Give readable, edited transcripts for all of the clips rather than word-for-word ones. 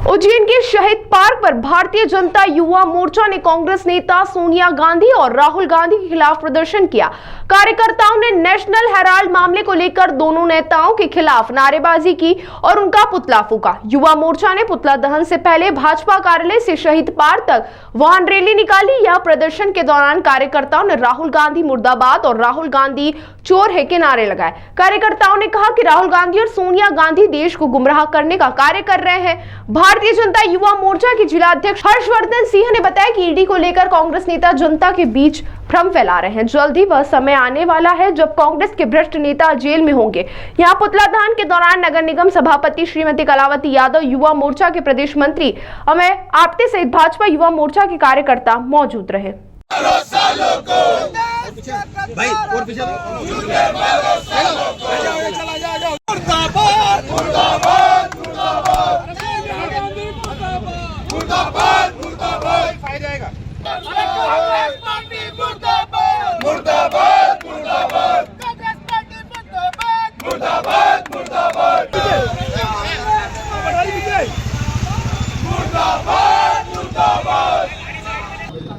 उज्जैन के शहीद पार्क पर भारतीय जनता युवा मोर्चा ने कांग्रेस नेता सोनिया गांधी और राहुल गांधी के खिलाफ प्रदर्शन किया। कार्यकर्ताओं ने नेशनल हेराल्ड मामले को लेकर दोनों नेताओं के खिलाफ नारेबाजी की और उनका पुतला फूका। युवा मोर्चा ने पुतला दहन से पहले भाजपा कार्यालय से शहीद पार्क तक वाहन रैली निकाली। यह प्रदर्शन के दौरान कार्यकर्ताओं ने राहुल गांधी मुर्दाबाद और राहुल गांधी चोर है के नारे लगाए। कार्यकर्ताओं ने कहा कि राहुल गांधी और सोनिया गांधी देश को गुमराह करने का कार्य कर रहे हैं। भारतीय जनता युवा मोर्चा के जिलाध्यक्ष हर्षवर्धन सिंह ने बताया कि ईडी को लेकर कांग्रेस नेता जनता के बीच भ्रम फैला रहे हैं। जल्द ही वह समय आने वाला है जब कांग्रेस के भ्रष्ट नेता जेल में होंगे। यहाँ पुतला दहन के दौरान नगर निगम सभापति श्रीमती कलावती यादव, युवा मोर्चा के प्रदेश मंत्री अमय आपटे सहित भाजपा युवा मोर्चा के कार्यकर्ता मौजूद रहे।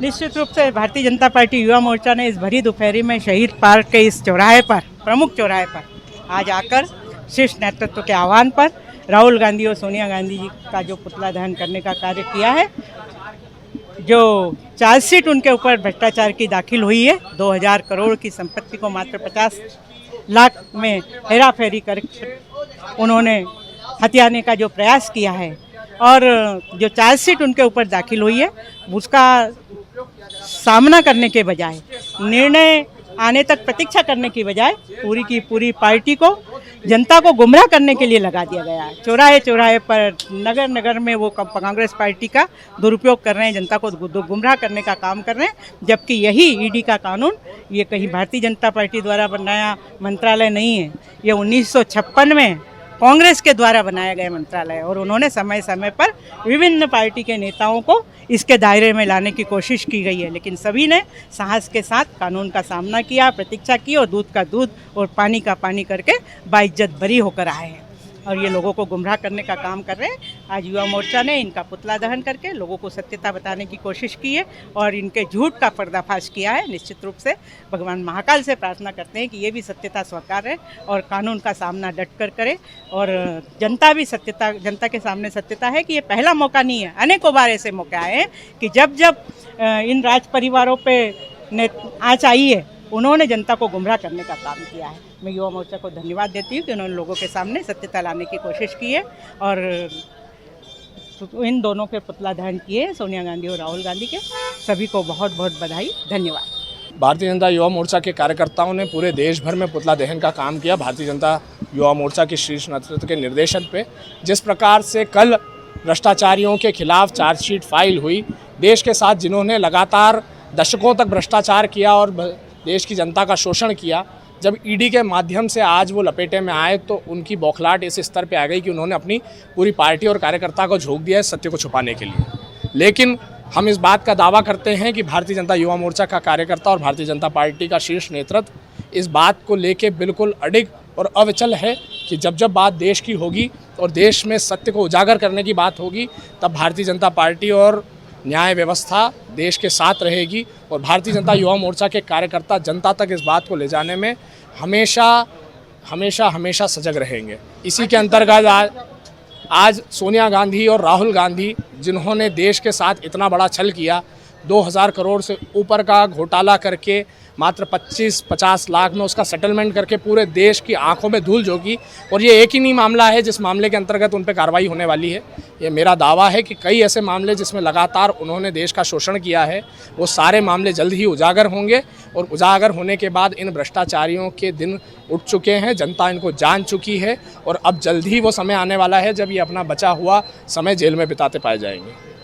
निश्चित रूप से भारतीय जनता पार्टी युवा मोर्चा ने इस भरी दोपहरी में शहीद पार्क के इस चौराहे पर, प्रमुख चौराहे पर आज आकर शीर्ष नेतृत्व के आह्वान पर राहुल गांधी और सोनिया गांधी जी का जो पुतला दहन करने का कार्य किया है। जो चार्जशीट उनके ऊपर भ्रष्टाचार की दाखिल हुई है, 2000 करोड़ की संपत्ति को मात्र 50 लाख में हेरा फेरी कर उन्होंने हथियाने का जो प्रयास किया है और जो चार्जशीट उनके ऊपर दाखिल हुई है उसका सामना करने के बजाय, निर्णय आने तक प्रतीक्षा करने की बजाय पूरी की पूरी पार्टी को, जनता को गुमराह करने के लिए लगा दिया गया है। चौराहे चौराहे पर, नगर नगर में वो कांग्रेस पार्टी का दुरुपयोग कर रहे हैं, जनता को गुमराह करने का काम कर रहे हैं। जबकि यही ईडी का कानून ये कहीं भारतीय जनता पार्टी द्वारा बनाया मंत्रालय नहीं है, ये 1956 में कांग्रेस के द्वारा बनाया गया मंत्रालय और उन्होंने समय समय पर विभिन्न पार्टी के नेताओं को इसके दायरे में लाने की कोशिश की गई है, लेकिन सभी ने साहस के साथ कानून का सामना किया, प्रतीक्षा की और दूध का दूध और पानी का पानी करके बाइज्जत बरी होकर आए हैं और ये लोगों को गुमराह करने का काम कर रहे हैं। आज युवा मोर्चा ने इनका पुतला दहन करके लोगों को सत्यता बताने की कोशिश की है और इनके झूठ का पर्दाफाश किया है। निश्चित रूप से भगवान महाकाल से प्रार्थना करते हैं कि ये भी सत्यता स्वीकार है और कानून का सामना डट कर करे और जनता के सामने सत्यता है कि ये पहला मौका नहीं है, अनेकों बार ऐसे मौके आए हैं कि जब इन राज परिवारों पर आँच आई है उन्होंने जनता को गुमराह करने का काम किया है। मैं युवा मोर्चा को धन्यवाद देती हूँ कि उन्होंने लोगों के सामने सत्यता लाने की कोशिश की है और इन दोनों के पुतला दहन किए, सोनिया गांधी और राहुल गांधी के। सभी को बहुत बहुत बधाई, धन्यवाद। भारतीय जनता युवा मोर्चा के कार्यकर्ताओं ने पूरे देश भर में पुतला दहन का काम किया। भारतीय जनता युवा मोर्चा के शीर्ष नेतृत्व के निर्देशन पे जिस प्रकार से कल भ्रष्टाचारियों के खिलाफ चार्जशीट फाइल हुई, देश के साथ जिन्होंने लगातार दशकों तक भ्रष्टाचार किया और देश की जनता का शोषण किया, जब ईडी के माध्यम से आज वो लपेटे में आए तो उनकी बौखलाहट इस स्तर पे आ गई कि उन्होंने अपनी पूरी पार्टी और कार्यकर्ता को झोंक दिया है सत्य को छुपाने के लिए। लेकिन हम इस बात का दावा करते हैं कि भारतीय जनता युवा मोर्चा का कार्यकर्ता और भारतीय जनता पार्टी का शीर्ष नेतृत्व इस बात को लेके बिल्कुल अडिग और अविचल है कि जब जब बात देश की होगी और देश में सत्य को उजागर करने की बात होगी तब भारतीय जनता पार्टी और न्याय व्यवस्था देश के साथ रहेगी और भारतीय जनता युवा मोर्चा के कार्यकर्ता जनता तक इस बात को ले जाने में हमेशा सजग रहेंगे। इसी के अंतर्गत आज सोनिया गांधी और राहुल गांधी जिन्होंने देश के साथ इतना बड़ा छल किया, 2000 करोड़ से ऊपर का घोटाला करके मात्र 25-50 लाख में उसका सेटलमेंट करके पूरे देश की आंखों में धूल झोंकी और ये एक ही नहीं मामला है जिस मामले के अंतर्गत उन पर कार्रवाई होने वाली है। ये मेरा दावा है कि कई ऐसे मामले जिसमें लगातार उन्होंने देश का शोषण किया है वो सारे मामले जल्द ही उजागर होंगे और उजागर होने के बाद इन भ्रष्टाचारियों के दिन उठ चुके हैं, जनता इनको जान चुकी है और अब जल्द ही वो समय आने वाला है जब ये अपना बचा हुआ समय जेल में बिताते पाए जाएंगे।